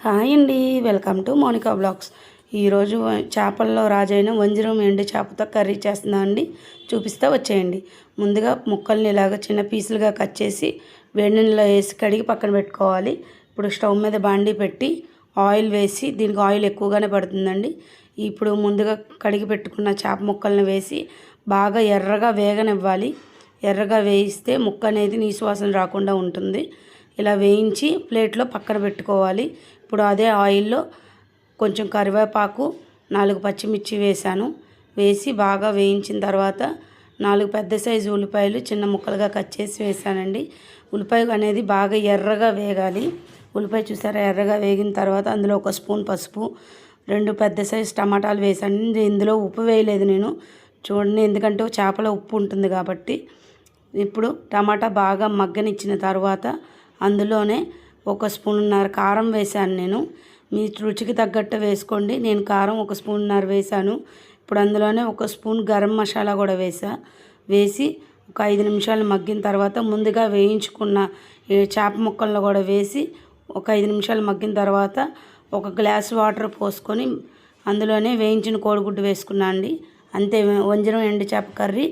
Hi అండి, welcome to Monika blogs. ఈరోజు చేపల్లో రాజైన వంజరం ఎండు చేపతో కర్రీ చేస్తున్నా అండి. చూపిస్తా వచ్చేయండి. ముందుగా ముక్కల్ని ఇలాగ చిన్న పీసులుగా కట్ చేసి వేడి నీళ్ళలో వేసి కడిగి పక్కన పెట్టుకోవాలి. ఇప్పుడు స్టవ్ మీద బాండీ పెట్టి ఆయిల్ వేసి, దీనికి ఆయిల్ ఎక్కువగానే పడుతుందండి. ఇప్పుడు ముందుగా కడిగి పెట్టుకున్న చేప ముక్కల్ని వేసి బాగా ఎర్రగా వేగనివ్వాలి. ఎర్రగా వేయిస్తే ముక్క అనేది నీసు వాసన రాకుండా ఉంటుంది. ఇలా వేయించి ప్లేట్లో పక్కన పెట్టుకోవాలి. ఇప్పుడు అదే ఆయిల్లో కొంచెం కరివేపాకు, 4 పచ్చిమిర్చి వేసాను. వేసి బాగా వేయించిన తర్వాత 4 పెద్ద సైజు ఉల్లిపాయలు చిన్న ముక్కలుగా కట్ చేసి వేసానండి. ఉల్లిపాయ అనేది బాగా ఎర్రగా వేగాలి. ఉల్లిపాయ చూసారా, ఎర్రగా వేగిన తర్వాత అందులో 1 స్పూన్ పసుపు, 2 పెద్ద సైజు టమాటాలు వేసాను. ఇందులో ఉప్పు వేయలేదు నేను, చూడండి, ఎందుకంటే చేపలో ఉప్పు ఉంటుంది కాబట్టి. ఇప్పుడు టమాటా బాగా మగ్గనిచ్చిన తర్వాత అందులోనే 1 స్పూన్నర కారం వేసాను నేను. మీ రుచికి తగ్గట్టు వేసుకోండి. నేను కారం 1 స్పూన్నర వేసాను. ఇప్పుడు అందులోనే 1 స్పూన్ గరం మసాలా కూడా వేసి ఒక 5 నిమిషాలు మగ్గిన తర్వాత ముందుగా వేయించుకున్న చేప ముక్కలను కూడా వేసి ఒక 5 నిమిషాలు మగ్గిన తర్వాత 1 గ్లాస్ వాటర్ పోసుకొని అందులోనే వేయించిన కోడిగుడ్డు వేసుకున్నా అండి. అంతే, వంజరం ఎండు చేప కర్రీ